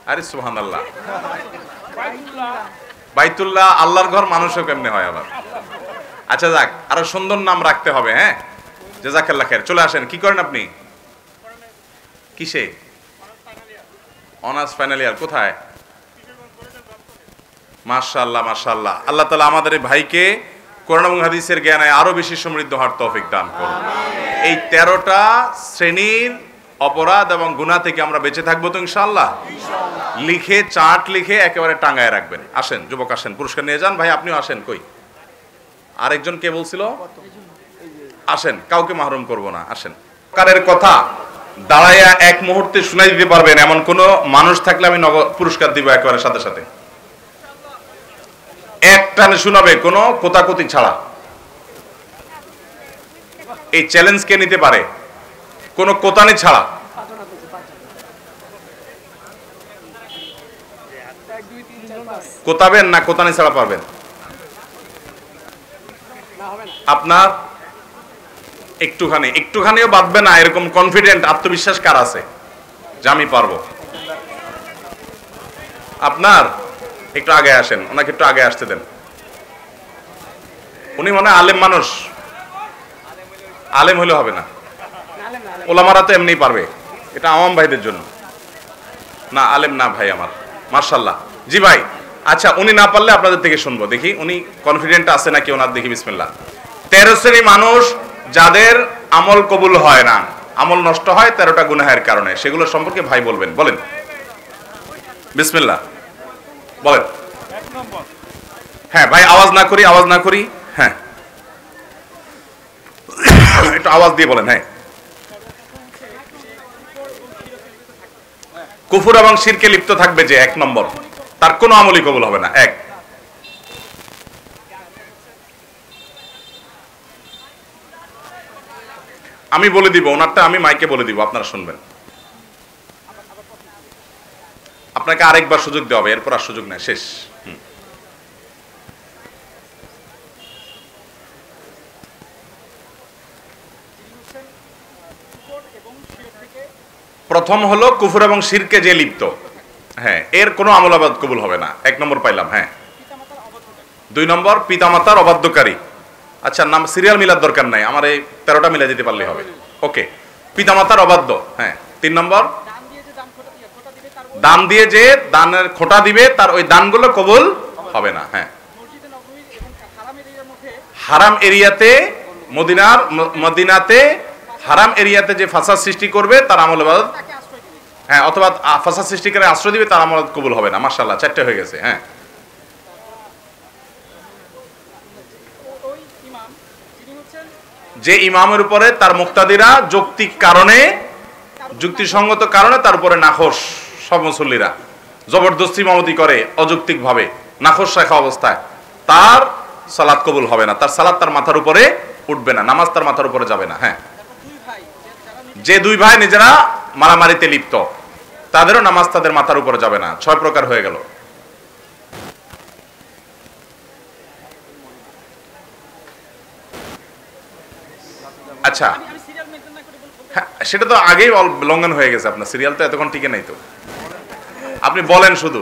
আরে সুবহানাল্লাহ, বাইতুল্লাহ আল্লাহর ঘর, মানুষও কেমনে হয় আবার। আচ্ছা যাক, আরো সুন্দর নাম রাখতে হবে। হ্যাঁ, জাযাকাল্লাহ খায়ের। চলে আসেন। কি করেন আপনি? কিসে? Honours final year. কোথায়? মাশাআল্লাহ মাশাআল্লাহ। আল্লাহ তাআলা আমাদের এই ভাইকে কোরআন এবং হাদিসের জ্ঞানে আরো বেশি সমৃদ্ধ হওয়ার তৌফিক দান করুন। এই 13টা শ্রেণীর অপরাধ এবং গুনাহ থেকে আমরা বেঁচে থাকবো তো ইনশাআল্লাহ। লিখে, চার্ট লিখে একেবারে টাঙ্গায় রাখবেন। আসেন যুবক, আসেন, পুরস্কার নিয়ে যান। ভাই আপনিও আসেন। কই আরেকজন কে বলছিল? আসেন, কাউকে মাহরুম করব না। আসেন। কারের কথা দাঁড়াইয়া এক মুহূর্তে শুনাই দিতে পারবেন এমন কোন মানুষ থাকলে আমি নগদ পুরস্কার দিব একেবারে সাথে সাথে। এক টানে শোনাবে, কোনো কোতাকুতি ছাড়া। এই চ্যালেঞ্জ কে নিতে পারে? কোনো কোতানি ছাড়া। কোতাবেন না কোতানি ছাড়া পারবেন? আপনার একটুখানিও বাঁধবে না এরকম কনফিডেন্ট, আত্মবিশ্বাস কার আছে যে আমি পারবো? আপনার একটু আগে আসেন, ওনাকে একটু আগে আসতে দেন। উনি মনে হয় আলেম মানুষ। আলেম হলে হবে না, ওলামারা তো এমনি পারবে, এটা আওয়াম ভাইদের জন্য না। আলেম না ভাই আমার। মাশাআল্লাহ। জি ভাই। আচ্ছা, উনি না পারলে আপনাদের থেকে শুনবো, দেখি উনি কনফিডেন্ট আছে নাকি ওনার, দেখি। বিসমিল্লাহ। 13 শ্রেণী মানুষ যাদের আমল কবুল হয় না, আমল নষ্ট হয় 13টা গুনাহের কারণে, সেগুলো সম্পর্কে ভাই বলবেন। বলেন বিসমিল্লাহ, বলেন। হ্যাঁ ভাই, আওয়াজ না করি। হ্যাঁ, একটু আওয়াজ দিয়ে বলেন। হ্যাঁ, কুফর এবং শিরকে লিপ্ত থাকবে যে, 1 নম্বর, তার কোনো আমলই কবুল হবে না। 1। আমি বলে দিব ওনারটা, আমি মাইকে বলে দিব, আপনারা শুনবেন। আপনাকে আরেকবার সুযোগ দেওয়া হবে, এরপর আর সুযোগ নেই, শেষ। প্রথম হলো কুফর এবং শিরকে যে লিপ্ত, হ্যাঁ, এর কোনো আমল আবাদ কবুল হবে না। 1 নম্বর পাইলাম। হ্যাঁ। 2 নম্বর পিতামাতার অবাধ্যকারী। আচ্ছা, নাম সিরিয়াল মিলার দরকার নাই, আমার এই 13টা মিলা দিতে পারলে হবে। ওকে, পিতামাতার অবাধ্য। হ্যাঁ। 3 নম্বর, দান দিয়ে যে দানের খোটা দিবে, তার ওই দানগুলো কবুল হবে না। হ্যাঁ। হারাম এরিয়াতে, মদিনাতে হারাম এরিয়াতে যে ফাসাদ সৃষ্টি করবে তার আমল ইবাদত, হ্যাঁ, অথবা ফাসাদ সৃষ্টিকারী আশ্রয় দিবে, তার আমল কবুল হবে না। মাশাআল্লাহ, 4টে হয়ে গেছে। হ্যাঁ। যে ইমামের উপরে তার মুক্তাদিরা যুক্তিসঙ্গত কারণে তার উপরে নাখোশ, সব মুসল্লিরা জবরদস্তি ইমামতি করে অযৌক্তিক ভাবে, নাখোশ রাখা অবস্থায়, তার সালাত কবুল হবে না। তার সালাত তার মাথার উপরে উঠবে না, নামাজ তার মাথার উপরে যাবে না। হ্যাঁ। যে 2 ভাই নিজেরা মারামারিতে লিপ্ত, তাদেরও নামাজ তাদের মাথার উপরে যাবে না। 6 প্রকার হয়ে গেল। আচ্ছা, হ্যাঁ, সেটা তো আগেই লঙ্ঘন হয়ে গেছে। আপনার সিরিয়াল তো এতক্ষণ টিকে নাই তো, আপনি বলেন শুধু।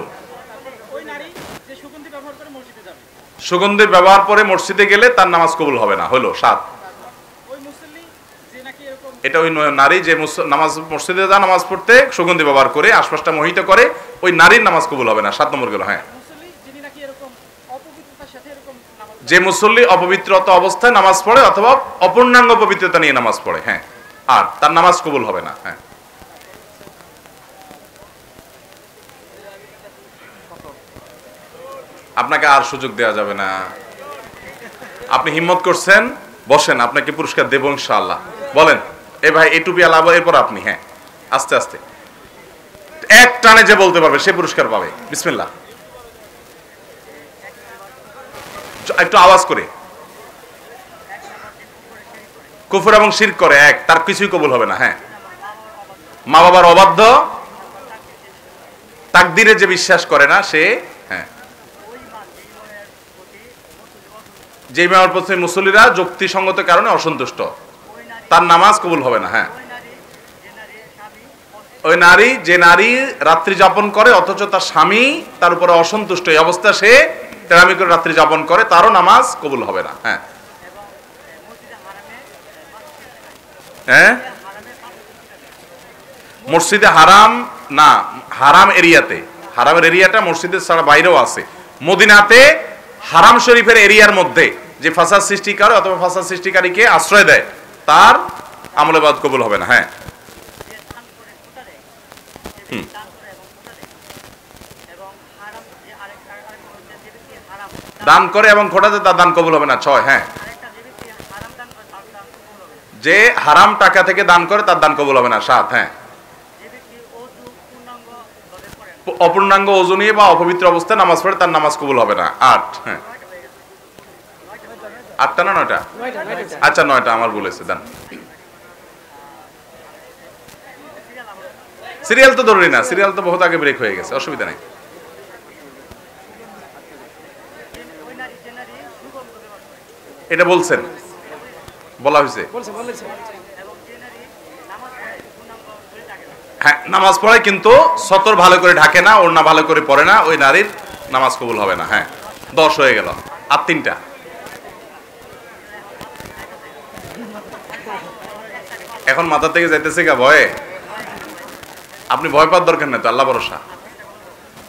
সুগন্ধি ব্যবহার করে মসজিদে গেলে তার নামাজ কবুল হবে না, হলো 7। এটা ওই নারী যে মসজিদে যা নামাজ পড়তে সুগন্ধি ব্যবহার করে আশপাশটা মোহিত করে, ওই নারীর নামাজ কবুল হবে না। 7 নম্বর গেল। হ্যাঁ। যে মুসল্লি অপবিত্রতা অবস্থায় নামাজ পড়ে অথবা অপূর্ণাঙ্গ পবিত্রতা নিয়ে নামাজ পড়ে, হ্যাঁ, আর তার নামাজ কবুল হবে না। হ্যাঁ। আপনাকে আর সুযোগ দেওয়া যাবে না। আপনি হিম্মত করছেন, বসেন, আপনাকে পুরস্কার দেব ইনশাআল্লাহ। বলেন। এ ভাই, এই টুপি আলাবো, এরপর আপনি। হ্যাঁ, আস্তে আস্তে, এক টানে যে বলতে পারবে সে পুরস্কার পাবে। বিসমিল্লাহ, একটু আওয়াজ করে। কুফর এবং শিরক করে 1, তার কিছুই কবুল হবে না। হ্যাঁ। মা বাবার অবাধ্য, তাকদিরে যে বিশ্বাস করে না সে, হ্যাঁ, যে ইমামের প্রতি মুসল্লিরা যুক্তিসঙ্গত কারণে অসন্তুষ্ট, তার নামাজ কবুল হবে না। হ্যাঁ। ওই নারী, যে নারী রাত্রি যাপন করে অথচ তার স্বামী তার উপরে অসন্তুষ্ট, এই অবস্থা সে তেরামি করে রাত্রি যাপন করে, তারও নামাজ কবুল হবে না। হ্যাঁ হ্যাঁ, মসজিদে হারাম না, হারাম এরিয়াতে, হারামের এরিয়াটা মসজিদের ছাড়া বাইরেও আছে। মদিনাতে হারাম শরীফের এরিয়ার মধ্যে যে ফাসাদ সৃষ্টিকারী অথবা ফাসাদ সৃষ্টিকারীকে আশ্রয় দেয়, তার আমলে বাদ কবুল হবে না। হ্যাঁ দান করে এবং খোটাতে তার দান কবুল হবে না। 6, হ্যাঁ, যে হারাম টাকা থেকে দান করে তার দান কবুল হবে না। 7, হ্যাঁ, অপূর্ণাঙ্গ ওযু নিয়ে বা অপবিত্র অবস্থায় নামাজ পড়ে তার নামাজ কবুল হবে না। 8, হ্যাঁ, 8টা না 9টা? আচ্ছা 9টা, আমার ভুল হয়েছে। দান সিরিয়াল তো ধরি না, সিরিয়াল তো বহুত আগে ব্রেক হয়ে গেছে, অসুবিধা নেই। এটা বলছেন, বলা হয়েছে। হ্যাঁ, নামাজ পড়ে কিন্তু সতর ভালো করে ঢাকে না, ওড়না ভালো করে পড়ে না, ওই নারীর নামাজ কবুল হবে না। হ্যাঁ 10 হয়ে গেল। আর 3টা। এখন মাথা থেকে যাইতেছে গা ভয়ে? আপনি ভয় পাওয়ার দরকার নেই তো, আল্লাহ ভরসা।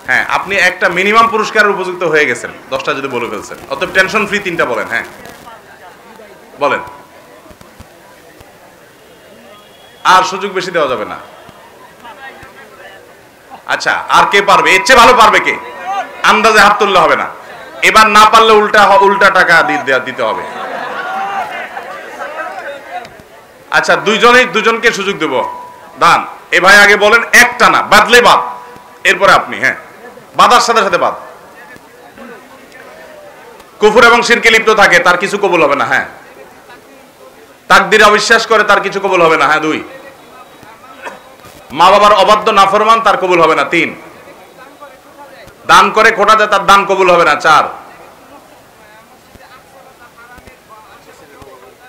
হ্যাঁ, আপনি একটা মিনিমাম পুরস্কারের উপযুক্ত হয়ে গেছেন 10টা যদি বলে ফেলছেন, অতএব টেনশন ফ্রি 3টা বলেন। হ্যাঁ বলেন, আর সুযোগ বেশি দেওয়া যাবে না। আচ্ছা, আর কে পারবে? এর চেয়ে ভালো পারবে কে? আন্দাজে হাত তুললে হবে না, এবার না পারলে উল্টা টাকা দিতে হবে। আচ্ছা, দুজনকে সুযোগ দেব। দান, এ ভাই আগে বলেন, একটা না, বাদলে বাদ, এরপরে আপনি। হ্যাঁ, বাদার সাথে সাথে বাদ। কুফর এবং শিরকে লিপ্ত থাকে, তার কিছু কবুল হবে না। হ্যাঁ, তাকদীরে অবিশ্বাস করে, তার কিছু কবুল হবে না। হ্যাঁ 2, মা বাবার অবাধ্য নাফরমান, তার কবুল হবে না। 3, দান করে খোটা দেয়, তার দান কবুল হবে না। 4,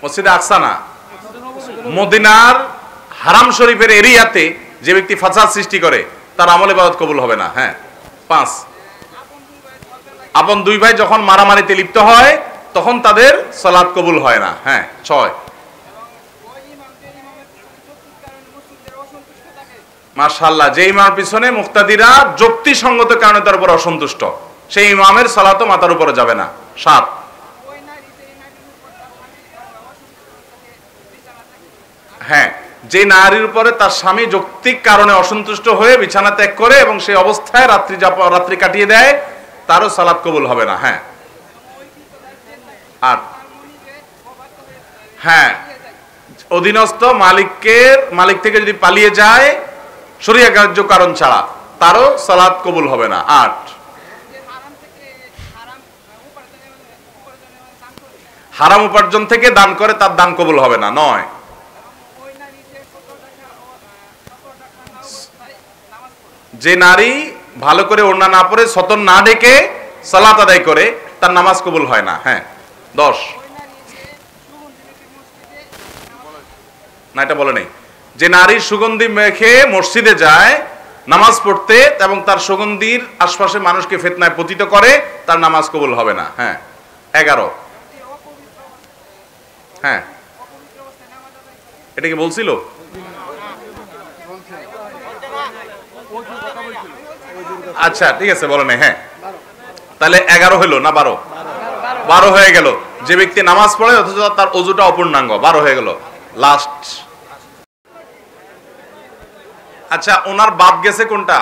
মসজিদে আকসা না, মদিনার হারাম শরীফের এরিয়াতে যে ব্যক্তি ফাসাদ সৃষ্টি করে, তার আমল ইবাদত কবুল হবে না। হ্যাঁ 5, আপন 2 ভাই যখন মারামারিতে লিপ্ত হয় তখন তাদের সালাত কবুল হয় না। হ্যাঁ 6, মাশাআল্লাহ, যে ইমামের পিছনে মুক্তাদিরা যুক্তিসঙ্গত কারণে তার উপর অসন্তুষ্ট, সেই ইমামের সালাতও মাথার উপরে যাবে না। 7, হ্যাঁ, যে নারীর উপরে তার স্বামী যৌক্তিক কারণে অসন্তুষ্ট হয়ে বিছানা ত্যাগ করে এবং সেই অবস্থায় রাত্রি কাটিয়ে দেয়, তারও সালাত কবুল হবে না। হ্যাঁ 8, হ্যাঁ, অধীনস্থ মালিক থেকে যদি পালিয়ে যায় শরীয়ত গ্রাহ্য কারণ ছাড়া, তারও সালাত কবুল হবে না। 8, হারাম উপার্জন থেকে দান করে, তার দান কবুল হবে না। 9, যে নারী ভালো করে ওড়না না পরে সতর না ঢেকে সালাত আদায় করে, তার নামাজ কবুল হয় না। হ্যাঁ 10, না এটা বলে নেই, যে নারী সুগন্ধি মেখে মসজিদে যায় নামাজ পড়তে এবং তার সুগন্ধির আশপাশে মানুষকে ফিতনায় পতিত করে, তার নামাজ কবুল হবে না। হ্যাঁ 11, হ্যাঁ এটা কি বলছিল? আচ্ছা ঠিক আছে, বলে নাই। হ্যাঁ, তাহলে 11 হলো না 12? 12 হয়ে গেল। যে ব্যক্তি নামাজ পড়ে অথচ তার ওযুটা অপূর্ণাঙ্গ, 12 হয়ে গেল। লাস্ট, আচ্ছা, ওনার বাদ গেছে কোনটা?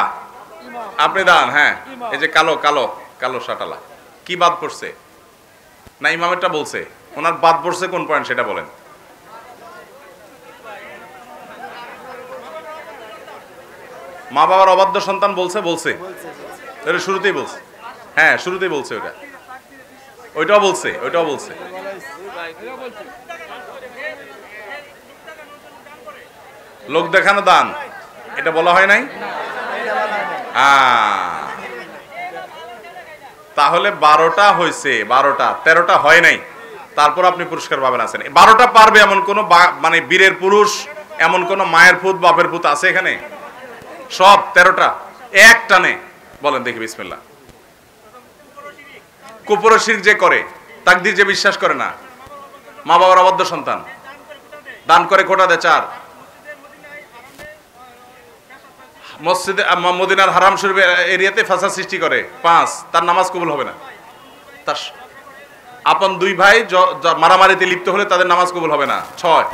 আপনি দান। হ্যাঁ, এই যে কালো কালো কালো শাটালা, কি বাদ পড়ছে? না ইমামেরটা বলছে, ওনার বাদ পড়ছে কোন পয়েন্ট সেটা বলেন। মা বাবার অবাধ্য সন্তান বলছে, এটা শুরুতেই বলছে। হ্যাঁ শুরুতেই বলছে, ওইটাও বলছে। লোক দেখানো দান, এটা বলা হয় নাই? তাহলে 12টা হয়েছে, 12টা, 13টা হয় নাই, তারপর আপনি পুরস্কার পাবেন। আছেন 12টা পারবে এমন কোন মানে বীরের পুরুষ, এমন কোন মায়ের পুত বাপের পুত আছে এখানে? সব 13টা এক টানে বলেন দেখি বিসমিল্লাহ। কুফর ও শিরক যে করে, তাকদীর যে বিশ্বাস করে না, মা বাবার অবাধ্য সন্তান, দান করে খোটা দেয় 4, মসজিদে মদিনার হারাম শরীফ এরিয়াতে ফাসাদ সৃষ্টি করে 5, তার নামাজ কবুল হবে না। তার আপন 2 ভাই মারামারিতে লিপ্ত হলে তাদের নামাজ কবুল হবে না 6,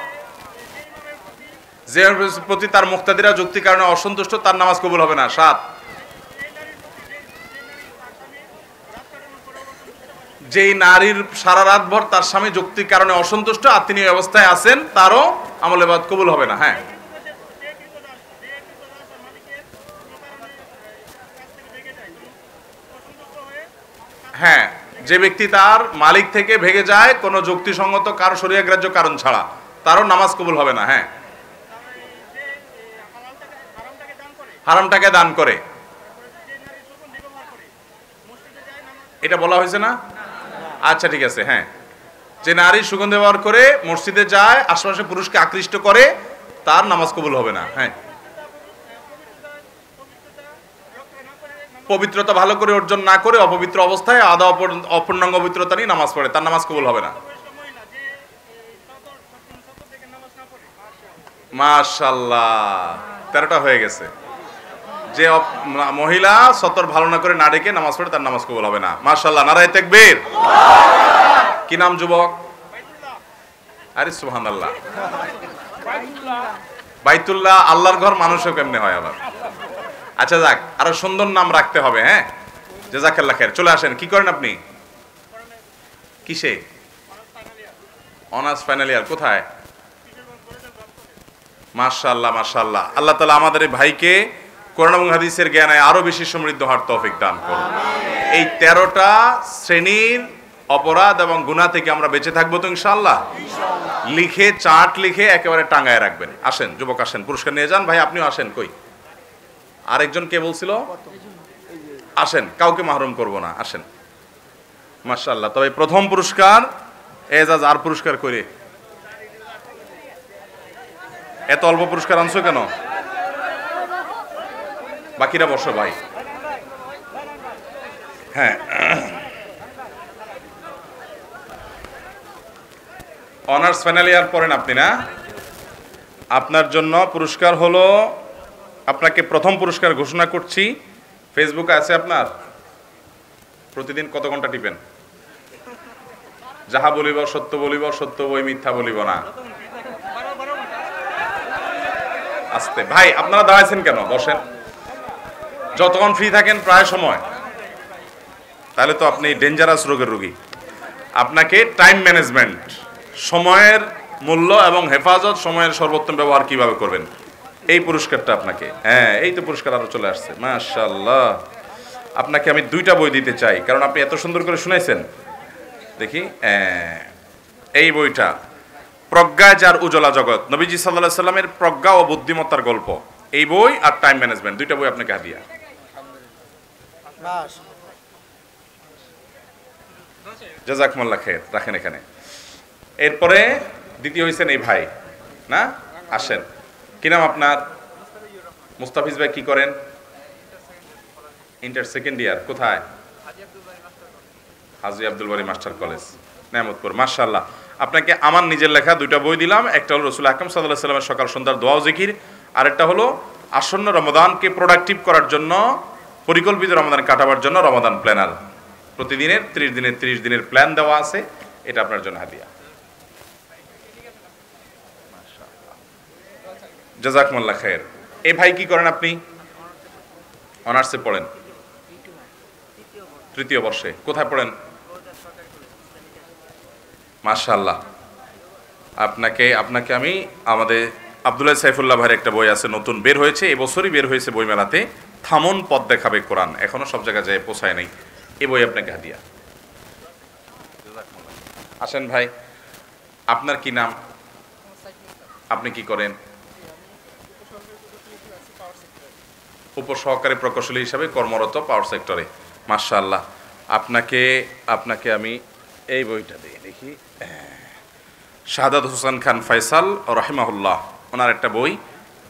যে প্রতি তার মুক্তাদিরা যুক্তি কারণে অসন্তুষ্ট তার নামাজ কবুল হবে না 7, যেই নারীর সারা রাত ভর তার স্বামী যুক্তির কারণে অসন্তুষ্ট আর তিনি অবস্থায় আছেন তারও আমল ইবাদত কবুল হবে না। হ্যাঁ, হ্যাঁ, যে ব্যক্তি তার মালিক থেকে ভেগে যায় কোনো যুক্তিসঙ্গত কারো শরীয়গ্রাহ্য কারণ ছাড়া তারও নামাজ কবুল হবে না। হ্যাঁ, হারামটাকে দান করে, এটা বলা হয়েছে না? আচ্ছা ঠিক আছে। হ্যাঁ, যে নারী সুগন্ধি ব্যবহার করে মসজিদে যায়, আশেপাশে পুরুষকে আকৃষ্ট করে, তার নামাজ কবুল হবে না। হ্যাঁ, পবিত্রতা ভালো করে অর্জন না করে অপবিত্র অবস্থায় আদা অপূর্ণাঙ্গ পবিত্রতা নিয়ে নামাজ পড়ে, তার নামাজ কবুল হবে না। মাশাআল্লাহ, 13টা হয়ে গেছে। যে মহিলা সতর ভালো না করে না ডেকে নামাজ পড়ে তার নামাজ কবুল হবে না। মাশাআল্লাহ, নারায়ে তাকবীর। কি নাম যুবক? আরে সুবহানাল্লাহ, বাইতুল্লাহ আল্লাহর ঘর, মানুষও কেমনে হয় আবার? আচ্ছা যাক, আরো সুন্দর নাম রাখতে হবে। হ্যাঁ, জাযাকাল্লাহ খায়ের। চলে আসেন। কি করেন আপনি? কিসে? Honours final year. কোথায়? মাশাআল্লাহ, মাশাআল্লাহ। আল্লাহ তাআলা আমাদের এই ভাইকে কোরআন এবং হাদিসের জ্ঞানে আরো বেশি সমৃদ্ধ হওয়ার তৌফিক দান করুন। এই 13টা শ্রেণীর অপরাধ এবং গুনাহ থেকে আমরা বেঁচে থাকবো তো ইনশাআল্লাহ? লিখে, চার্ট লিখে একেবারে টাঙ্গায় রাখবেন। আসেন যুবক, আসেন, পুরস্কার নিয়ে যান। ভাই আপনিও আসেন। কই আরেকজন কে বলছিল? আসেন, কাউকে মাহরুম করব না, আসেন। মাশাআল্লাহ। তবে প্রথম পুরস্কার এজাজ, আর পুরস্কার করে এত অল্প পুরস্কার আনছো কেন? বাকিরা বসো ভাই। হ্যাঁ, অনার্স ফাইনাল ইয়ার পড়েন আপনি না? আপনার জন্য পুরস্কার হলো, আপনাকে প্রথম পুরস্কার ঘোষণা করছি। ফেসবুকে আছে আপনার? প্রতিদিন কত ঘন্টা টিপেন? যাহা বলিব সত্য বলিব, সত্য বই মিথ্যা বলিব না। আস্তে ভাই, আপনারা দাঁড়াইছেন কেন? বসেন। যতক্ষণ ফ্রি থাকেন প্রায় সময়, তাহলে তো আপনি ডেঞ্জারাস রোগের রোগী। আপনাকে টাইম ম্যানেজমেন্ট, সময়ের মূল্য এবং হেফাজত, সময়ের সর্বোত্তম ব্যবহার কিভাবে করবেন, এই পুরস্কারটা আপনাকে। হ্যাঁ, এই তো পুরস্কার আরো চলে আসছে। মাশাআল্লাহ। আপনাকে আমি 2টা বই দিতে চাই, কারণ আপনি এত সুন্দর করে শুনাইছেন। দেখি, এই বইটা প্রজ্ঞা যার উজ্জ্বলা জগৎ, নবীজি সাল্লাল্লাহু আলাইহি সাল্লামের প্রজ্ঞা ও বুদ্ধিমত্তার গল্প, এই বই আর টাইম ম্যানেজমেন্ট, 2টা বই আপনাকে হাদিয়া। জাযাকুমুল্লাহ খাইর। রাখেন এখানে। এরপরে দ্বিতীয় হয়েছেন এই ভাই না? আসেন। কি নাম আপনার? মুস্তাফিজ ভাই। কি করেন? Inter second year. কোথায়? হাজী আব্দুল বারী মাস্টার কলেজ, নেয়ামতপুর। মাশাআল্লাহ। আপনাকে আমার নিজের লেখা 2টা বই দিলাম। একটা হলো রাসূল আকরাম সাল্লাল্লাহু আলাইহি ওয়াসাল্লামের সকাল সন্ধ্যার দোয়া ও জিকির, আরেকটা হলো আসন্ন রমাদানকে প্রোডাক্টিভ করার জন্য, পরিকল্পিত রমাদান কাটাবার জন্য রমাদান প্ল্যানার। প্রতিদিনের 30 দিনের প্ল্যান দেওয়া আছে, এটা আপনার জন্য হাদিয়া। জাযাকুমুল্লাহ খাইর। এই ভাই কি করেন আপনি? অনার্সে পড়েন, 3য় বর্ষে। কোথায় পড়েন? মাশাআল্লাহ। আপনাকে আমি আমাদের আব্দুল্লাহ সাইফুল্লাহ ভাইয়ের একটা বই আছে, নতুন বের হয়েছে, এবছরই বের হয়েছে বইমেলাতে, থামন পথ দেখাবে কোরআন, এখনো সব জায়গায় যায় পৌঁছায় নাই। এই বই আপনাকে হাদিয়া। আসেন ভাই, আপনার কি নাম? আপনি কি করেন? উপসহকারী প্রকৌশলী হিসাবে কর্মরত পাওয়ার সেক্টরে। মাশাআল্লাহ। আপনাকে আমি এই বইটা দিই। দেখি, শাহাদাত হোসেন খান ফয়সাল রাহিমাহুল্লাহ, ওনার একটা বই,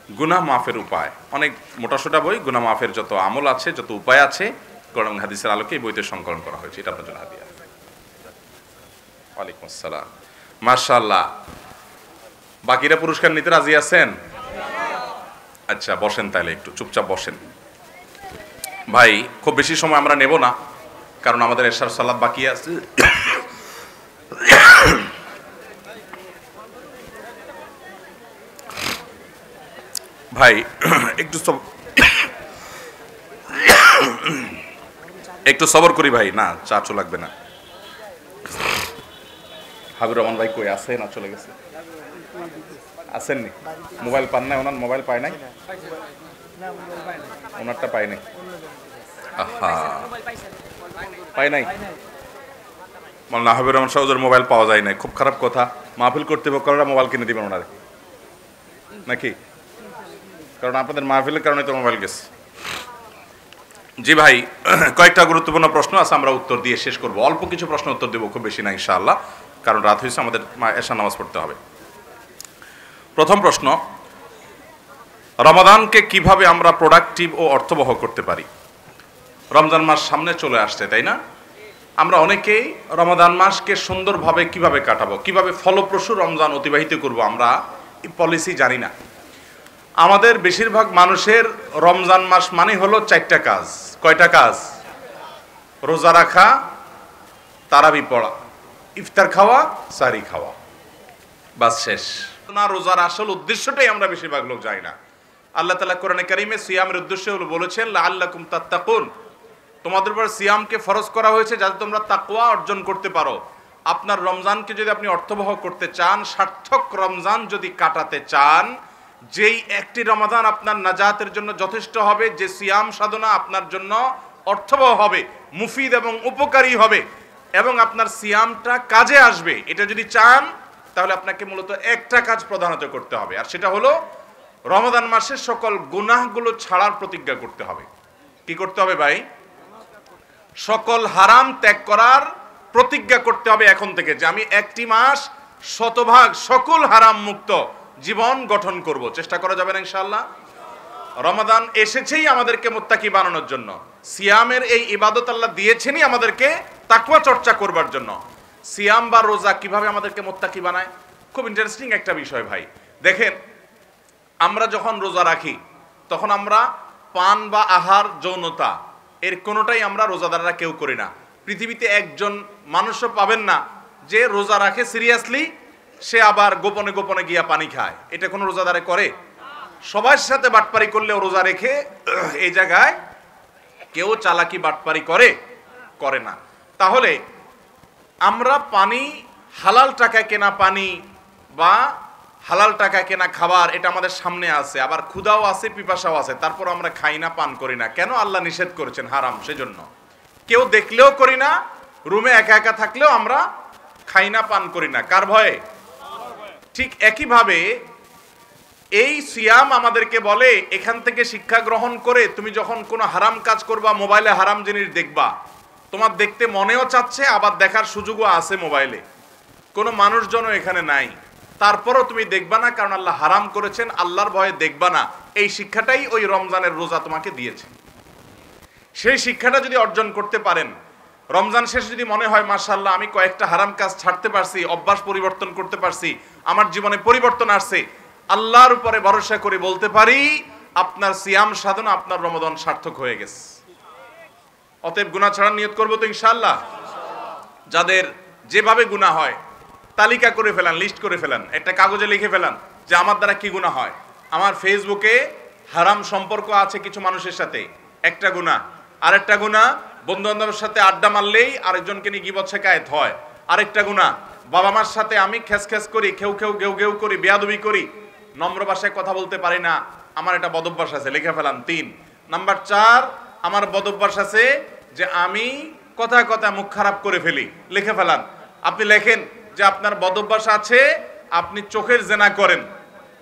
গুনাহ মাফের উপায়, অনেক মোটাসোটা বই, গুনাহ মাফের যত আমল আছে, যত উপায় আছে, কোরআন এবং হাদিসের আলোকে এই বইতে সংকলন করা হয়েছে। এটা আপনার জন্য হাদিয়া। ওয়ালাইকুম আসসালাম, মাশাআল্লাহ। বাকিরা পুরস্কার নিতে রাজি আছেন? আচ্ছা বসেন, তাহলে একটু চুপচাপ বসেন ভাই। খুব বেশি সময় আমরা নেব না, কারণ আমাদের এশার সালাত বাকি আছে। ভাই একটু সবর করি ভাই, না চা চো লাগবে না। হাবিবুর রহমান ভাই কই আছে? না চলে গেছে? আসেননি? মোবাইল পান নাই? ওনার মোবাইল পায় নাই? ওনারটা পায় নাই? আহা, পায় নাই? না, হাবিবুর রহমান সাহেবের মোবাইল পাওয়া যায় নাই, খুব খারাপ কথা। মাহফিল কর্তৃপক্ষরা মোবাইল কিনে দিবেন ওনারে নাকি? কারণ আপনাদের মাহফিলের কারণে তো মোবাইল গেছে। জি ভাই, কয়েকটা গুরুত্বপূর্ণ প্রশ্ন আছে, আমরা উত্তর দিয়ে শেষ করব। অল্প কিছু প্রশ্ন উত্তর দেবো, খুব বেশি না ইনশাআল্লাহ, কারণ রাত হয়েছে, আমাদের এশার নামাজ পড়তে হবে। প্রথম প্রশ্ন, রমাদানকে কিভাবে আমরা প্রোডাক্টিভ ও অর্থবহ করতে পারি? রমজান মাস সামনে চলে আসছে, তাই না? আমরা অনেকেই রমাদান মাসকে সুন্দরভাবে কিভাবে কাটাবো, কিভাবে ফলপ্রসূ রমজান অতিবাহিত করব, আমরা এই পলিসি জানি না। আমাদের বেশিরভাগ মানুষের রমজান মাস মানে হলো 4টা কাজ। কয়টা কাজ? রোজা রাখা, তারাবি পড়া, ইফতার খাওয়া, সাহরি খাওয়া, বাস শেষ। না, রোজার আসল উদ্দেশ্যটাই আমরা বেশিরভাগ লোক জানি না। আল্লাহ তাআলা কোরআনে কারীমে সিয়ামের উদ্দেশ্য হলো বলেছেন, লাআল্লাকুম তাত্তাকুন, তোমাদের উপর সিয়ামকে ফরজ করা হয়েছে যাতে তোমরা তাকওয়া অর্জন করতে পারো। আপনার রমজানকে যদি আপনি অর্থবহ করতে চান, সার্থক রমজান যদি কাটাতে চান, যেই একটি রমাদান আপনার নাজাতের জন্য যথেষ্ট হবে, যে সিয়াম সাধনা আপনার জন্য অর্থবহ হবে, মুফিদ এবং উপকারী হবে, এবং আপনার সিয়ামটা কাজে আসবে, এটা যদি চান তাহলে আপনাকে মূলত একটা কাজ প্রধানত করতে হবে, আর সেটা হলো রমাদান মাসের সকল গুনাহগুলো ছাড়ার প্রতিজ্ঞা করতে হবে। কি করতে হবে ভাই? সকল হারাম ত্যাগ করার প্রতিজ্ঞা করতে হবে এখন থেকে, যে আমি একটি মাস শতভাগ সকল হারাম মুক্ত জীবন গঠন করব। চেষ্টা করা যাবে না ইনশাআল্লাহ? রমাদান এসেছেই আমাদেরকে মুত্তাকি বানানোর জন্য। সিয়ামের এই ইবাদত আল্লাহ দিয়েছেনই আমাদেরকে তাকওয়া চর্চা করবার জন্য। সিয়াম বা রোজা কিভাবে আমাদেরকে মুত্তাকি বানায়? খুব ইন্টারেস্টিং একটা বিষয় ভাই। দেখেন, আমরা যখন রোজা রাখি তখন আমরা পান বা আহার, যৌনতা, এর কোনোটাই আমরা রোজাদাররা কেউ করি না। পৃথিবীতে একজন মানুষও পাবেন না যে রোজা রাখে সিরিয়াসলি, সে আবার গোপনে গোপনে গিয়া পানি খায়। এটা কোনো রোজাদারে করে? সবার সাথে বাটপারি করলেও রোজা রেখে এই জায়গায় কেউ চালাকি বাটপারি করে না। তাহলে আমরা পানি, হালাল টাকায় কেনা পানি বা হালাল টাকায় কেনা খাবার, এটা আমাদের সামনে আছে, আবার ক্ষুধাও আছে, পিপাসাও আছে, তারপর আমরা খাই না, পান করি না। কেন? আল্লাহ নিষেধ করেছেন, হারাম, সেজন্য। কেউ দেখলেও করি না, রুমে একা একা থাকলেও আমরা খাই না, পান করি না। কার ভয়ে? ঠিক একইভাবে এই সিয়াম আমাদেরকে বলে, এখান থেকে শিক্ষা গ্রহণ করে তুমি যখন কোনো হারাম কাজ করবা, মোবাইলে হারাম জিনিস দেখবা, তোমার দেখতে মনেও চাচ্ছে, আবার দেখার সুযোগও আছে মোবাইলে, কোনো মানুষজনও এখানে নাই, তারপরও তুমি দেখবা না, কারণ আল্লাহ হারাম করেছেন, আল্লাহর ভয়ে দেখবা না। এই শিক্ষাটাই ওই রমজানের রোজা তোমাকে দিয়েছে। সেই শিক্ষাটা যদি অর্জন করতে পারেন, রমজান শেষে যদি মনে হয় মাশাআল্লাহ আমি কয়েকটা হারাম কাজ ছাড়তে পারছি, অভ্যাস পরিবর্তন করতে পারছি, আমার জীবনে পরিবর্তন আসছে, আল্লাহর উপরে ভরসা করে বলতে পারি আপনার সিয়াম সাধনা, আপনার রমাদান সার্থক হয়ে গেছে। অতএব গুনাহ ছাড়ার নিয়ত করবো তো ইনশাআল্লাহ। যাদের যেভাবে গুনাহ হয় তালিকা করে ফেলান, লিস্ট করে ফেলান, একটা কাগজে লিখে ফেলান যে আমার দ্বারা কি গুনাহ হয়। আমার ফেসবুকে হারাম সম্পর্ক আছে কিছু মানুষের সাথে, একটা গুনাহ। আরেকটা গুনাহ, বন্ধু বান্ধবের সাথে আড্ডা মারলেই আরেকজনকে নিয়ে গীবত শেখায়েত হয়, আরেকটা গুনাহ। বাবা মার সাথে আমি খেস করি, ঘেউ করি, বেয়াদবি করি, নম্র ভাষায় কথা বলতে পারি না, আমার এটা বদভ্যাস আছে, লিখে ফেলান 3 নাম্বার। 4, আমার বদভ্যাস আছে যে আমি কথায় কথায় মুখ খারাপ করে ফেলি, লিখে ফেলান। আপনি লেখেন যে আপনার বদভ্যাস আছে, আপনি চোখের জেনা করেন,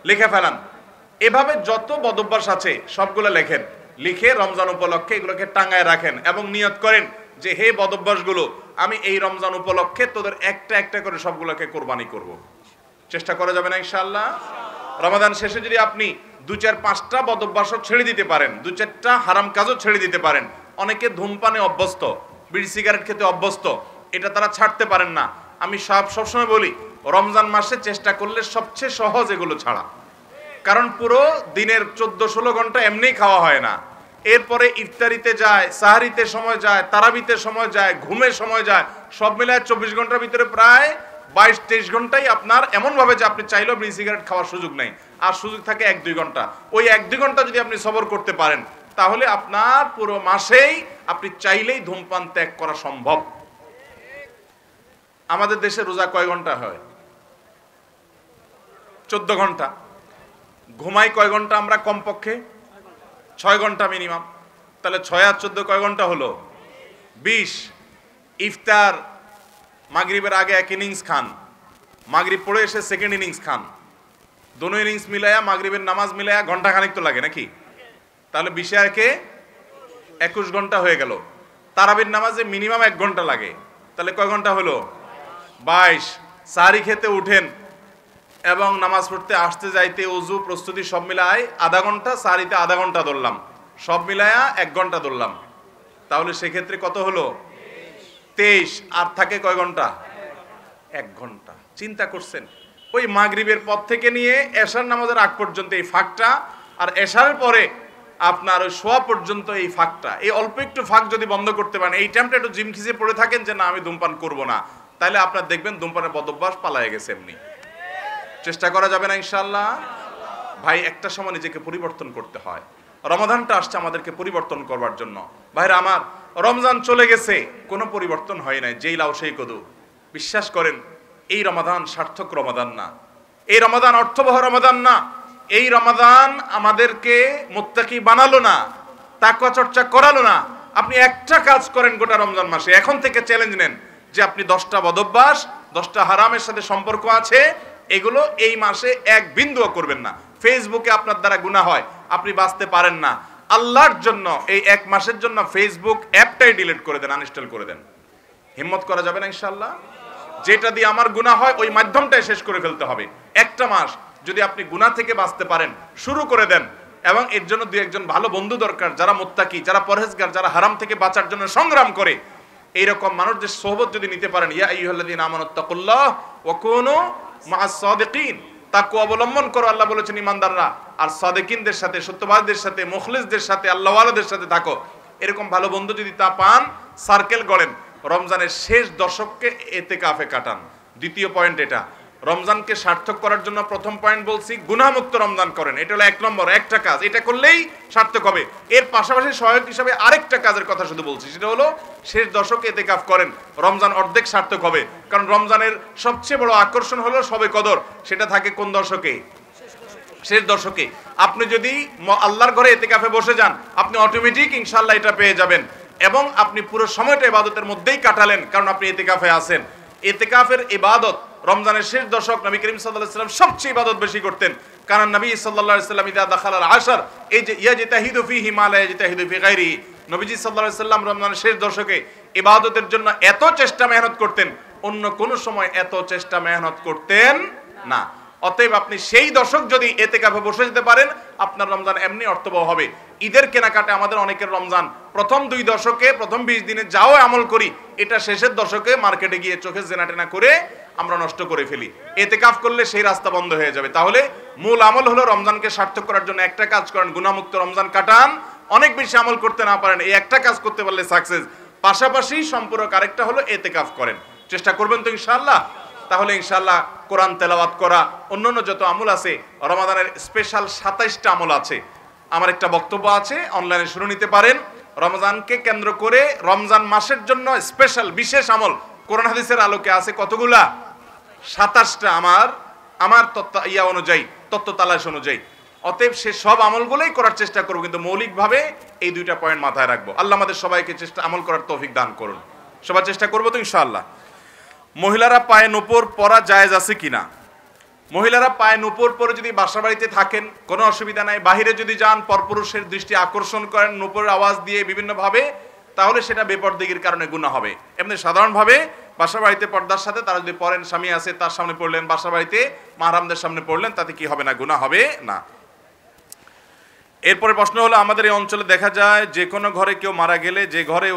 লিখে ফেলান। এভাবে যত বদভ্যাস আছে সবগুলো লেখেন, লিখে রমজান উপলক্ষে এগুলোকে টাঙায় রাখেন এবং নিয়ত করেন যে হে বদভ্যাসগুলো, আমি এই রমজান উপলক্ষে তোদের একটা একটা করে সবগুলোকে কোরবানি করব। চেষ্টা করা যাবে না ইনশাআল্লাহ? রমাদান শেষে যদি আপনি দু চার পাঁচটা বদভ্যাসও ছেড়ে দিতে পারেন, দু চারটা হারাম কাজও ছেড়ে দিতে পারেন। অনেকে ধূমপানে অভ্যস্ত, বিড়ি সিগারেট খেতে অভ্যস্ত, এটা তারা ছাড়তে পারেন না। আমি সবসময় বলি রমজান মাসে চেষ্টা করলে সবচেয়ে সহজ এগুলো ছাড়া, কারণ পুরো দিনের 14-16 ঘন্টা এমনিই খাওয়া হয় না, এরপরে ইফতারিতে যায়, সাহারিতে সময় যায়, তারাবিতে সময় যায়, ঘুমের সময় যায়, সব মিলায় 24 ঘন্টার ভিতরে প্রায় 22-23 ঘন্টাই আপনার এমনভাবে যে আপনি চাইলেও বিড়ি সিগারেট খাওয়ার সুযোগ নেই, আর সুযোগ থাকে 1-2 ঘন্টা। ওই 1-2 ঘন্টা যদি আপনি সবর করতে পারেন তাহলে আপনার পুরো মাসেই আপনি চাইলেই ধূমপান ত্যাগ করা সম্ভব। আমাদের দেশে রোজা কয় ঘন্টা হয়? 14 ঘন্টা। ঘুমাই কয় ঘন্টা আমরা? কমপক্ষে 6 ঘন্টা মিনিমাম। তাহলে 6 আর 14 কয় ঘন্টা হলো? 20। ইফতার মাগরিবের আগে এক ইনিংস খান, মাগরিব পড়ে এসে সেকেন্ড ইনিংস খান, দোনো ইনিংস মিলায়া মাগরিবের নামাজ মিলায়া ঘন্টা খানিক তো লাগে নাকি? তাহলে 20 আর 21 ঘন্টা হয়ে গেল। তারাবির নামাজে মিনিমাম 1 ঘন্টা লাগে, তাহলে কয় ঘন্টা হলো? 22। সাহারি খেতে উঠেন এবং নামাজ পড়তে আসতে যাইতে ওযু প্রস্তুতি সব মিলায় আধা ঘন্টা, সাহারিতে আধা ঘন্টা ধরলাম, সব মিলায়া 1 ঘন্টা ধরলাম, তাহলে সেক্ষেত্রে কত হলো? 23। আর থাকে কয় ঘন্টা? 1 ঘন্টা। চিন্তা করছেন ওই মাগরিবের পর থেকে নিয়ে এশার নামাজের আগ পর্যন্ত এই ফাঁকটা, আর এশারের পরে আপনার ওই শোয়া পর্যন্ত এই ফাঁকটা, এই অল্প একটু ফাঁক যদি বন্ধ করতে পারেন, এই টাইমটা একটু জিম খিজে পড়ে থাকেন যে না আমি ধূমপান করব না, তাহলে আপনার দেখবেন ধূমপানের বদভ্যাস পালায়ে গেছে। এমনি চেষ্টা করা যাবে না ইনশাআল্লাহ? ভাই একটা সময় নিজেকে পরিবর্তন করতে হয়। রমাদানটা আসছে আমাদেরকে পরিবর্তন করবার জন্য। ভাইরা আমার, রমজান চলে গেছে, কোনো পরিবর্তন হয় নাই, যেই লাউ সেই কদু। বিশ্বাস করেন এই রমাদান সার্থক রমাদান না, এই রমাদান অর্থবহ রমাদান না। এই রমাদান আমাদেরকে মুত্তাকি বানালো না, তাকওয়া চর্চা করালো না। আপনি একটা কাজ করেন গোটা রমজান মাসে, এখন থেকে চ্যালেঞ্জ নেন যে আপনি 10টা বদভ্যাস, 10টা হারামের সাথে সম্পর্ক আছে, এগুলো এই মাসে এক বিন্দুও করবেন না। ফেসবুকে আপনার দ্বারা গুনাহ হয়, আপনি বাঁচতে পারেন না, আল্লাহর জন্য এই 1 মাসের জন্য ফেসবুক অ্যাপটাই ডিলিট করে দেন, আনইনস্টল করে দেন। হিম্মত করা যাবে না ইনশাআল্লাহ? যেটা দিয়ে আমার গুনাহ হয় ওই মাধ্যমটাই শেষ করে ফেলতে হবে। একটা মাস যদি আপনি গুনাহ থেকে বাঁচতে পারেন, শুরু করে দেন। এবং এর জন্য 2-1 ভালো বন্ধু দরকার, যারা মুত্তাকি, যারা পরহেজগার, যারা হারাম থেকে বাঁচার জন্য সংগ্রাম করে। এইরকম মানুষদের সোহবত যদি নিতে পারেন, ইয়া আইয়ুহাল্লাযীনা আমানুত্তাকুল্লাহ ওয়া কুনু মা'আস সাদিকিন, তাকওয়া অবলম্বন করো, আল্লাহ বলেছেন ইমানদাররা, আর সাদিকিনদের সাথে, সত্যবাদীদের সাথে, মুখলিসদের সাথে, আল্লাহওয়ালাদের সাথে থাকো। এরকম ভালো বন্ধু যদি তা পান, সার্কেল গড়েন, রমজানের শেষ দশককে ইতিকাফে কাটান। দ্বিতীয় পয়েন্ট এটা, রমজানকে সার্থক করার জন্য প্রথম পয়েন্ট বলছি গুনাহমুক্ত রমজান করেন, এটা হলো 1 নম্বর। একটা কাজ, এটা করলেই সার্থক হবে। এর পাশাপাশি সহায়ক হিসাবে আরেকটা কাজের কথা শুধু বলছি, সেটা হলো শেষ দশকে ইতিকাফ করেন, রমজান অর্ধেক সার্থক হবে। কারণ রমজানের সবচেয়ে বড় আকর্ষণ হলো শবে কদর, সেটা থাকে কোন দশকে? শেষ দশকে। আপনি যদি আল্লাহর ঘরে ইতিকাফে বসে যান, আপনি অটোমেটিক ইনশাআল্লাহ এটা পেয়ে যাবেন, এবং আপনি পুরো সময়টা ইবাদতের মধ্যেই কাটালেন, কারণ আপনি ইতিকাফে আছেন। ইতিকাফের ইবাদত রমজানের শেষ দশক নবী করিম সাল্লাল্লাহু আলাইহি ওয়াসাল্লাম সবচেয়ে ইবাদত বেশি করতেন। কারণ নবী সাল্লাল্লাহু আলাইহি ওয়াসাল্লাম ইদা দাখালাল আশর, এই যে ইয়াজতাহিদু ফীহি মা লা ইয়াজতাহিদু ফি গায়রিহি, নবীজি সাল্লাল্লাহু আলাইহি ওয়াসাল্লাম রমজানের শেষ দশকে ইবাদতের জন্য এত চেষ্টা মেহনত করতেন, অন্য কোন সময় এত চেষ্টা মেহনত করতেন না। অতএব আপনি সেই দশক যদি ইতিকাফে বসে যেতে পারেন, আপনার রমজান এমনি অর্থবহ হবে। ঈদের কেনাকাটা আমাদের অনেকের রমজান প্রথম 2 দশকে, প্রথম 20 দিনে যাও আমল করি, এটা শেষের দশকে মার্কেটে গিয়ে চোখে জেনাটেনা করে আমরা নষ্ট করে ফেলি। ইতিকাফ করলে সেই রাস্তা বন্ধ হয়ে যাবে। তাহলে মূল আমল হলো রমজানকে সার্থক করার জন্য একটা কাজ করেন, গুনাহমুক্ত রমজান কাটান। অনেক বেশি আমল করতে না পারেন, এই একটা কাজ করতে পারলে সাকসেস। পাশাপাশি সম্পূরক আরেকটা হলো ইতিকাফ করেন। চেষ্টা করবেন তো ইনশাআল্লাহ? তাহলে ইনশাআল্লাহ কোরআন তেলাওয়াত করা, অন্যান্য যত আমল আছে, রমাদানের স্পেশাল 27টা আমল আছে। আমার একটা বক্তব্য আছে, অনলাইনে শুনে নিতে পারেন। রমজানকে কেন্দ্র করে রমজান মাসের জন্য স্পেশাল বিশেষ আমল কোরআন হাদিসের আলোকে আছে কতগুলা? 27টা। আমার তত্ত্ব তালাশ অনুযায়ী। অতএব সে সব আমলগুলোই করার চেষ্টা করব, কিন্তু মৌলিকভাবে এই 2টা পয়েন্ট মাথায় রাখবো। আল্লাহ আমাদের সবাইকে আমল করার তৌফিক দান করুন। সবাই চেষ্টা করবো তো ইনশাআল্লাহ। মহিলারা পায়ে নূপুর পরা জায়েজ আছে কিনা? মহিলারা পায়ে নূপুর পরে যদি বাসা বাড়িতে থাকেন কোনো অসুবিধা নাই। বাহিরে যদি যান, পরপুরুষের দৃষ্টি আকর্ষণ করেন নূপুরের আওয়াজ দিয়ে বিভিন্নভাবে, তাহলে সেটা বেপরদিগির কারণে গুনাহ হবে। এমনি সাধারণভাবে বাসা বাড়িতে পর্দার সাথে তারা যদি পড়েন, স্বামী আছে তার সামনে পড়লেন, বাসা বাড়িতে মাহরামদের সামনে পড়লেন, তাতে কি হবে না? গুনাহ হবে না। এরপরে প্রশ্ন হলো, আমাদের এই অঞ্চলে দেখা যায় যে কোনো ঘরে কেউ মারা গেলে যে ঘরে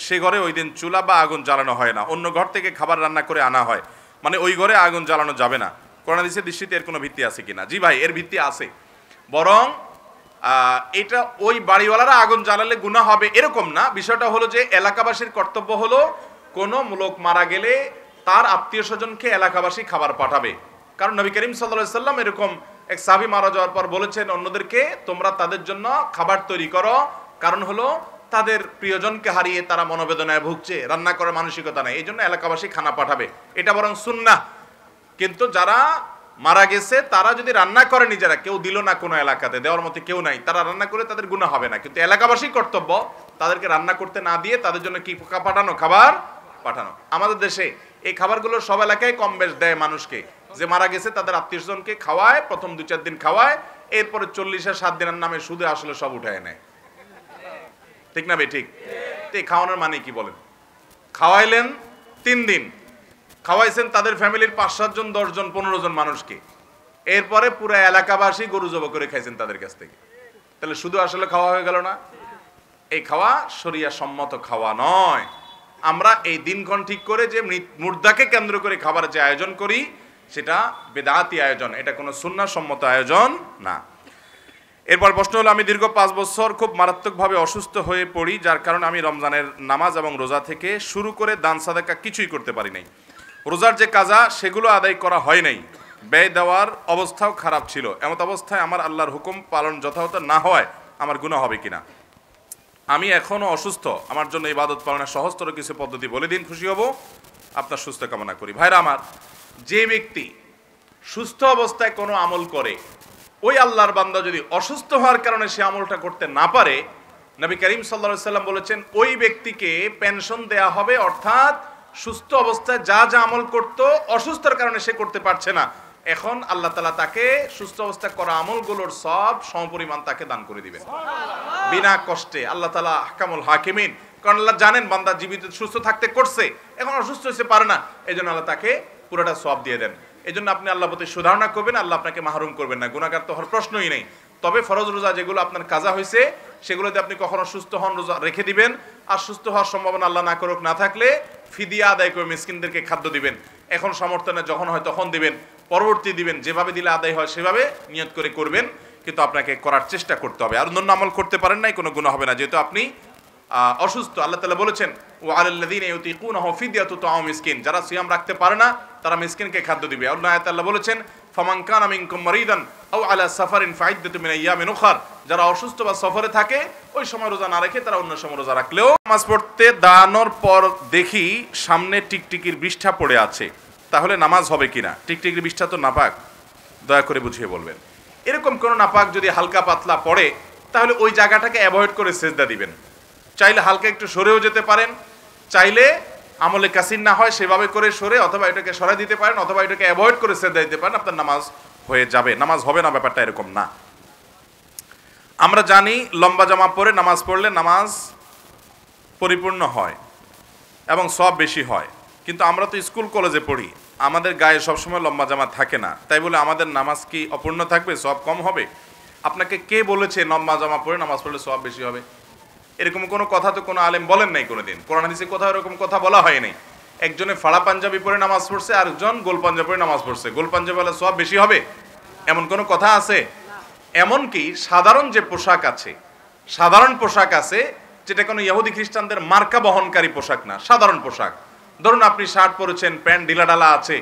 সে ঘরে ওই দিন চুলা বা আগুন জ্বালানো হয় না, অন্য ঘর থেকে খাবার রান্না করে আনা হয়, মানে ওই ঘরে আগুন জ্বালানো যাবে না। কোরআন হাদিসের দৃষ্টিতে এর কোনো ভিত্তি আছে কিনা? জি ভাই, এর ভিত্তি আছে। বরং এটা ওই বাড়িওয়ালারা আগুন জ্বালালে গুনাহ হবে এরকম না। বিষয়টা হলো যে এলাকাবাসীর কর্তব্য হলো কোনো লোক মারা গেলে তার আত্মীয় স্বজনকে এলাকাবাসী খাবার পাঠাবে। কারণ নবী করিম সাল্লাল্লাহু আলাইহি সাল্লাম এরকম এক সাহাবী মারা যাওয়ার পর বলেছেন অন্যদেরকে, তোমরা তাদের জন্য খাবার তৈরি করো, কারণ হলো তাদের প্রিয়জনকে হারিয়ে তারা মনোবেদনায় ভুগছে, রান্না করার মানসিকতা নেই, এই জন্য এলাকাবাসী খানা পাঠাবে। এটা বরং সুন্নাহ। কিন্তু যারা মারা গেছে তারা যদি রান্না করে নিজেরা, কেউ দিল না কোনো এলাকাতে, দেওয়ার মতো কেউ নাই, তারা রান্না করে তাদের গুনাহ হবে না। কিন্তু এলাকাবাসীর কর্তব্য তাদেরকে রান্না করতে না দিয়ে তাদের জন্য কি পাঠানো, খাবার পাঠানো। আমাদের দেশে এই খাবারগুলো সব এলাকায় কম বেশ দেয় মানুষকে, যে মারা গেছে তাদের আত্মীয়স্বজনকে খাওয়ায়, প্রথম 2-4 দিন খাওয়ায়, এরপরে 40-7 দিনের নামে সুদে আসলে সব উঠায় নেয়। ঠিক না বে ঠিক? এই খাওয়ানোর মানে কি বলেন? খাওয়াইলেন 3 দিন, খাওয়াইছেন তাদের ফ্যামিলির 5-7 জন, 10 জন, 15 জন মানুষকে, এরপরে পুরো এলাকাবাসী গরু জবাই করে খাইছেন তাদের কাছ থেকে, তাহলে শুধু আসলে খাওয়া হয়ে গেল না? এই খাওয়া শরিয়া সম্মত খাওয়া নয়। আমরা এই দিনক্ষণ ঠিক করে যে মুর্দাকে কেন্দ্র করে খাবারের যে আয়োজন করি সেটা বেদাতি আয়োজন, এটা কোনো সুন্নাহ সম্মত আয়োজন না। এরপর প্রশ্ন হলো, আমি দীর্ঘ 5 বছর খুব মারাত্মকভাবে অসুস্থ হয়ে পড়ি, যার কারণে আমি রমজানের নামাজ এবং রোজা থেকে শুরু করে দান সাদাকা কিছুই করতে পারি নাই। রোজার যে কাজা সেগুলো আদায় করা হয় নাই, ব্যয় দেওয়ার অবস্থাও খারাপ ছিল। এমত অবস্থায় আমার আল্লাহর হুকুম পালন যথাযথ না হয় আমার গুনাহ হবে কিনা? আমি এখনও অসুস্থ, আমার জন্য ইবাদত পালনের সহজতর কিছু পদ্ধতি বলে দিন, খুশি হব। আপনার সুস্থ কামনা করি। ভাইরা আমার, যে ব্যক্তি সুস্থ অবস্থায় কোনো আমল করে, ওই আল্লাহর বান্দা যদি অসুস্থ হওয়ার কারণে সে আমলটা করতে না পারে, নবী করিম সাল্লাল্লাহু আলাইহি সাল্লাম বলেছেন ওই ব্যক্তিকে পেনশন দেয়া হবে, অর্থাৎ সুস্থ অবস্থায় যা যা আমল করতো অসুস্থতার কারণে সে করতে পারছে না, এখন আল্লাহ তাআলা তাকে সুস্থ অবস্থায় করা আমলগুলোর সব সমপরিমাণ তাকে দান করে দিবেন বিনা কষ্টে। আল্লাহ তাআলা আহকামুল হাকিমিন, কারণ আল্লাহ জানেন বান্দা জীবিত সুস্থ থাকতে করছে, এখন অসুস্থ হতে পারে না, এজন্য আল্লাহ তাকে পুরোটা সওয়াব দিয়ে দেন। এজন্য আপনি আল্লাহর প্রতি সুধারণা করবেন, আল্লাহ আপনাকে মাহরুম করবেন না, গুনাহগার তো হওয়ার প্রশ্নই নেই। তবে ফরজ রোজা যেগুলো আপনার কাজা হয়েছে সেগুলোতে আপনি কখনো সুস্থ হন রোজা রেখে দিবেন, আর সুস্থ হওয়ার সম্ভাবনা আল্লাহ না করুক না থাকলে ফিদিয়া আদায় করে মিসকিনদেরকে খাদ্য দিবেন। এখন সমর্থনে যখন হয় তখন দিবেন, পরবর্তী দিবেন, যেভাবে দিলে আদায় হয় সেভাবে নিয়ত করে করবেন, কিন্তু আপনাকে করার চেষ্টা করতে হবে। আর অন্যান্য আমল করতে পারেন নাই, কোনো গুনাহ হবে না, যেহেতু আপনি অসুস্থ। আল্লাহ তাআলা বলেছেন ওয়া আলাল্লাযীনা ইউতিকুনাহু ফিদিয়াতু তাআমু মিসকিন, যারা সিয়াম রাখতে পারে না তারা মিসকিনকে খাদ্য দিবে। অন্য আয়াতে আল্লাহ বলেছেন ফামান কানা মিনকুম মারিদান আও আলা সাফারিন ফাইদ্দাতু মিন আইয়ামিন উখর, যারা অসুস্থ বা সফরে থাকে ওই সময় রোজা না রেখে তারা অন্য সময় রোজা রাখলেও। নামাজ পড়তে দাঁড়ানোর পর দেখি সামনে টিকটিকির বিষ্ঠা পড়ে আছে, তাহলে নামাজ হবে কিনা? টিকটিকির বিষ্ঠা তো নাপাক, দয়া করে বুঝিয়ে বলবেন। এরকম কোনো নাপাক যদি হালকা পাতলা পড়ে তাহলে ওই জায়গাটাকে অ্যাভয়েড করে সেজদা দিবেন। চাইলে হালকা একটু সরেও যেতে পারেন, চাইলে আমলে কাসির না হয় সেভাবে করে সরে অথবা এটাকে সরাই দিতে পারেন, অথবা এটাকে অ্যাভয়েড করে সেজদা দিতে পারেন, আপনার নামাজ হয়ে যাবে। নামাজ হবে না ব্যাপারটা এরকম না। আমরা জানি লম্বা জামা পরে নামাজ পড়লে নামাজ পরিপূর্ণ হয় এবং সব বেশি হয়, কিন্তু আমরা তো স্কুল কলেজে পড়ি, আমাদের গায়ে সবসময় লম্বা জামা থাকে না, তাই বলে আমাদের নামাজ কি অপূর্ণ থাকবে, সব কম হবে? আপনাকে কে বলেছে লম্বা জামা পরে নামাজ পড়লে সব বেশি হবে? এরকম কোনো কথা তো কোনো আলেম বলেন নাই কোনোদিন, কোরআন হাদিসে কোথাও এরকম কথা বলা হয় নাই। একজনে ফাড়া পাঞ্জাবি পরে নামাজ পড়ছে, আরেকজন গোল পাঞ্জাবি পরে নামাজ পড়ছে, গোল পাঞ্জাবি বলে সব বেশি হবে, এমন কোনো কথা আছে? এমনকি সাধারণ যে পোশাক আছে, সাধারণ পোশাক আছে যেটা কোনো ইহুদি খ্রিস্টানদের মার্কা বহনকারী পোশাক না, সাধারণ পোশাক, ধরুন আপনি শার্ট পরেছেন, প্যান্ট ঢিলাঢালা আছে,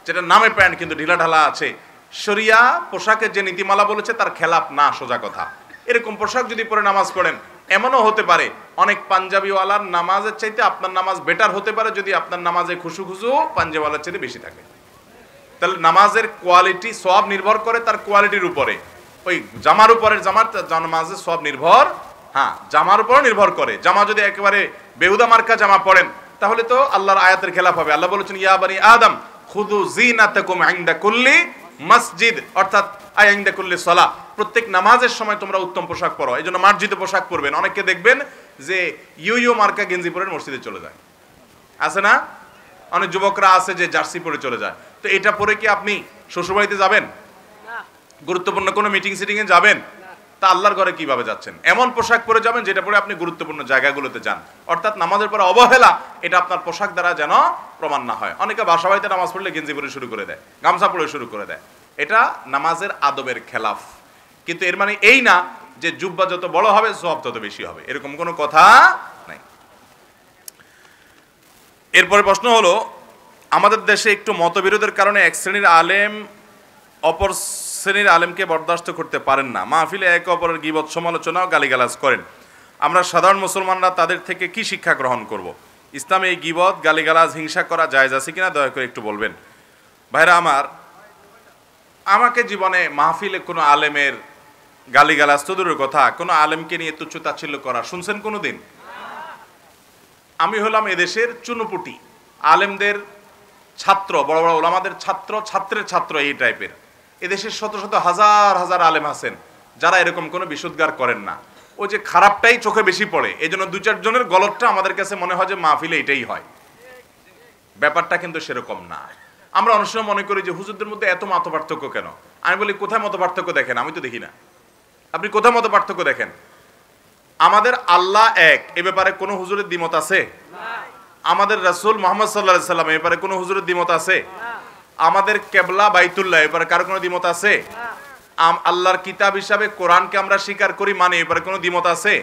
যেটা নামে প্যান্ট কিন্তু ঢিলাঢালা আছে, শরিয়া পোশাকের যে নীতিমালা বলেছে তার খেলাপ না, সোজা কথা। এরকম পোশাক যদি পরে নামাজ পড়েন, এমনও হতে পারে অনেক পাঞ্জাবিওয়ালার নামাজের চাইতে আপনার নামাজ বেটার হতে পারে যদি আপনার নামাজে খুশু খুশু পাঞ্জাবিওয়ালার চাইতে বেশি থাকে। তাহলে নামাজের কোয়ালিটি সব নির্ভর করে তার কোয়ালিটির উপরে, ওই জামার উপরে, নামাজের সব নির্ভর, হ্যাঁ জামার উপর নির্ভর করে। জামা যদি একেবারে বেহুদা মার্কা জামা পড়েন তাহলে তো আল্লাহর আয়াতের খেলাফ হবে। আল্লাহ বলেছেন ইয়া বানি আদম খুযু যিনাতাকুম ইনদা কুল্লি মসজিদ, অর্থাৎ ইনদা কুল্লি সালাহ, প্রত্যেক নামাজের সময় তোমরা উত্তম পোশাক পরো, এই জন্য মার্জিত পোশাক পরবেন। অনেকে দেখবেন যে ইউ মার্কা গেঞ্জি পরে মসজিদে চলে যায়, আছে না? অনেক যুবকরা আছে যে জার্সি পরে চলে যায়। তো এটা পরে কি আপনি শ্বশুরবাড়িতে যাবেন? গুরুত্বপূর্ণ কোনো মিটিং সিটিংয়ে যাবেন? তা আল্লাহর ঘরে কিভাবে যাচ্ছেন? এমন পোশাক পরে যাবেন যেটা পরে আপনি গুরুত্বপূর্ণ জায়গাগুলোতে যান। অর্থাৎ নামাজের পরে অবহেলা এটা আপনার পোশাক দ্বারা যেন প্রমাণ না হয়। অনেকে বাসা বাড়িতে নামাজ পড়লে গেঞ্জি পরে শুরু করে দেয়, গামছা পরে শুরু করে দেয়, এটা নামাজের আদবের খেলাফ। কিন্তু এর মানে এই না যে জুব্বা যত বড় হবে সওয়াব তত বেশি হবে, এরকম কোনো কথা নাই। এরপরে প্রশ্ন হলো, আমাদের দেশে একটু মতবিরোধের কারণে এক শ্রেণীর আলেম অপর শ্রেণীর আলেমকে বরদাস্ত করতে পারেন না, মাহফিলে একে অপরের গীবত, সমালোচনা ও গালিগালাজ করেন। আমরা সাধারণ মুসলমানরা তাদের থেকে কি শিক্ষা গ্রহণ করব? ইসলামে এই গীবত, গালিগালাজ, হিংসা করা জায়েজ আছে কিনা দয়া করে একটু বলবেন। ভাইরা আমার, আমাকে জীবনে মাহফিলে কোনো আলেমের গালিগালাজ তো দূরের কথা, কোনো আলেমকে নিয়ে তুচ্ছ তাচ্ছিল্য করা শুনছেন কোনো দিন? আমি হলাম এদেশের চুনোপুটি, আলেমদের ছাত্র, বড় বড় ওলামাদের ছাত্র, ছাত্রের ছাত্র, এই টাইপের। এদেশের শত শত হাজার হাজার আলেম আছেন যারা এরকম কোনো বিশুদ্ধার করেন না। ওই যে খারাপটাই চোখে বেশি পড়ে, এই জন্য দু চারজনের গলতটা আমাদের কাছে মনে হয় যে মাহফিলে এটাই হয়। ব্যাপারটা কিন্তু সেরকম না। আমরা অনেক সময় মনে করি যে হুজুরদের মধ্যে এত মত পার্থক্য কেন? আমি বলি, কোথায় মত পার্থক্য দেখেন? আমি তো দেখি না। আপনি কোথায় মত পার্থক্য দেখেন? আমাদের আল্লাহ এক, এ ব্যাপারে কোনো হুজুরের দ্বিমত আছে? আমাদের রাসূল মুহাম্মদ সাল্লাল্লাহু আলাইহি সাল্লাম, এ ব্যাপারে কোনো হুজুরের দ্বিমত আছে? আমাদের কেবলা বাইতুল্লাহ, এ ব্যাপারে কারো কোনো দ্বিমত আছে? আল্লাহর কিতাব হিসাবে কোরআনকে আমরা স্বীকার করি, মানে এ ব্যাপারে কোনো দ্বিমত আছে?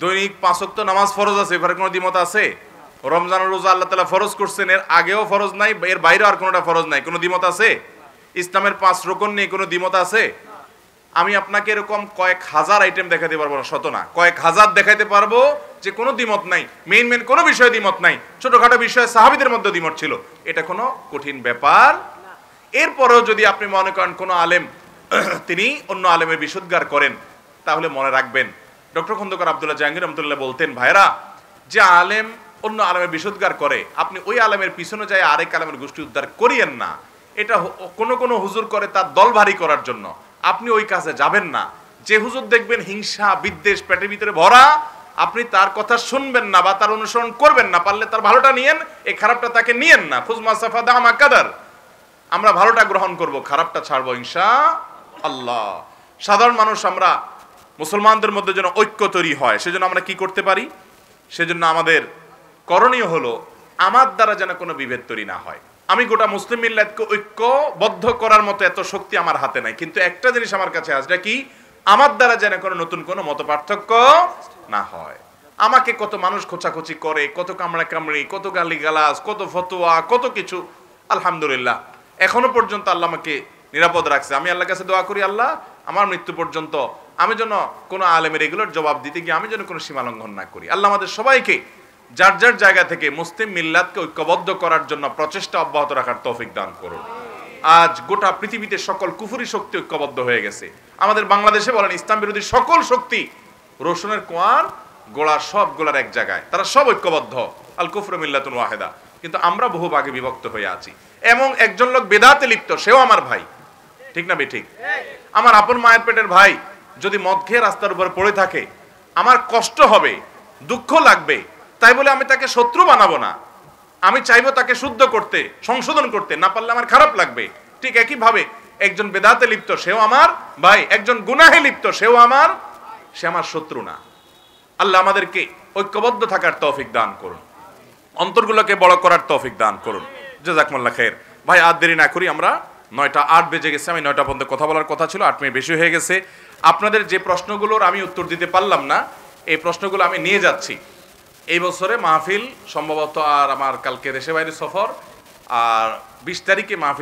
দৈনিক 5 ওয়াক্ত নামাজ ফরজ আছে, এ ব্যাপারে কোনো দ্বিমত আছে? রমজানের রোজা আল্লাহ তাআলা ফরজ করছেন, এর আগেও ফরজ নাই, এর বাইরেও আর কোনোটা ফরজ নাই, কোনো দ্বিমত আছে? ইসলামের 5 রুকন নিয়ে কোনো দ্বিমত আছে? আমি আপনাকে এরকম কয়েক হাজার আইটেম দেখাতে পারবো না, শত না, কয়েক হাজার দেখাতে পারবো যে কোনো দ্বিমত নাই, মেইন কোনো বিষয়ে দ্বিমত নাই। ছোটখাটো বিষয়ে সাহাবীদের মধ্যে দ্বিমত ছিল, এটা কোনো কঠিন ব্যাপার। এরপরেও যদি আপনি মনে করেন কোনো আলেম তিনি অন্য আলেমের বিশুদ্ধার করেন, তাহলে মনে রাখবেন ডক্টর খন্দকার আব্দুল্লাহ জাহাঙ্গীর রহমতুল্লাহ বলতেন, ভাইরা, যে আলেম অন্য আলেমের বিশুদ্ধার করে, আপনি ওই আলেমের পিছনে যায় আরেক আলেমের গোষ্ঠী উদ্ধার করিয়েন না। এটা কোনো হুজুর করে তার দল ভারী করার জন্য, আপনি ওই কাজে যাবেন না। যে হুজুর দেখবেন হিংসা বিদ্বেষ পেটের ভিতরে ভরা, আপনি তার কথা শুনবেন না বা তার অনুসরণ করবেন না। পারলে তার ভালোটা নিয়েন, এই খারাপটা তাকে নিয়েন না। খুজমা সাফা দামা কাদার, আমরা ভালোটা গ্রহণ করব, খারাপটা ছাড়বো ইনশাআল্লাহ। সাধারণ মানুষ আমরা, মুসলমানদের মধ্যে যেন ঐক্য তৈরি হয়, সেজন্য আমরা কি করতে পারি? সেজন্য আমাদের করণীয় হলো, আমার দ্বারা যেন কোনো বিভেদ তৈরি না হয়। আমি গোটা মুসলিম মিল্লাতকে ঐক্যবদ্ধ করার মতো এত শক্তি আমার হাতে নাই, কিন্তু একটা জিনিস আমার কাছে আছে, এটা কি? আমার দ্বারা যেন কোনো নতুন কোনো মত পার্থক্য না হয়। আমাকে কত মানুষ খোঁচাখুচি করে, কত কামড়া কামড়ি, কত গালিগালাজ, কত ফতোয়া, কত কিছু। আলহামদুলিল্লাহ, এখনো পর্যন্ত আল্লাহ আমাকে নিরাপদ রাখছে। আমি আল্লাহর কাছে দোয়া করি, আল্লাহ আমার মৃত্যু পর্যন্ত আমি যেন কোনো আলেমের এগুলোর জবাব দিতে গিয়ে আমি যেন কোনো সীমা লঙ্ঘন না করি। আল্লাহ আমাদের সবাইকে যার যার জায়গা থেকে মুসলিম মিল্লাতকে ঐক্যবদ্ধ করার জন্য প্রচেষ্টা অব্যাহত রাখার তৌফিক দান করুন। আজ গোটা পৃথিবীতে সকল কুফরি শক্তি ঐক্যবদ্ধ হয়ে গেছে। আমাদের বাংলাদেশে বলেন, ইসলাম বিরোধী সকল শক্তি রসুনের কোয়ার গোড়া, সব গোড়ার এক জায়গায়, তারা সব ঐক্যবদ্ধ। আল কুফরু মিল্লাতুন ওয়াহিদা। কিন্তু আমরা বহু ভাগে বিভক্ত হয়ে আছি। এবং একজন লোক বেদাতে লিপ্ত, সেও আমার ভাই, ঠিক না বেঠিক? আমার আপন মায়ের পেটের ভাই যদি মদ খেয়ে রাস্তার উপর পড়ে থাকে, আমার কষ্ট হবে, দুঃখ লাগবে, তাই বলে আমি তাকে শত্রু বানাবো না। আমি চাইবো তাকে শুদ্ধ করতে, সংশোধন করতে, না পারলে আমার খারাপ লাগবে। ঠিক একই ভাবে একজন বেদাতে লিপ্ত, সেও আমার ভাই। একজন গুনাহে লিপ্ত, সে আমার শত্রু না। আল্লাহ আমাদেরকে ঐক্যবদ্ধ থাকার তৌফিক দান করুন, অন্তরগুলোকে বড় করার তৌফিক দান করুন। জাযাকুমুল্লাহ খাইর। ভাই, আর দেরি না করি, আমরা 9টা 8 বেজে গেছে। আমি 9টা পর্যন্ত কথা বলার কথা ছিল, 8 মিনিট বেশি হয়ে গেছে। আপনাদের যে প্রশ্নগুলোর আমি উত্তর দিতে পারলাম না, এই প্রশ্নগুলো আমি নিয়ে যাচ্ছি। এই বছরে মাহফিল সম্ভবত, আর আমার কালকে দেশে বাইরে সফর, আর 20 তারিখে মাহফিল।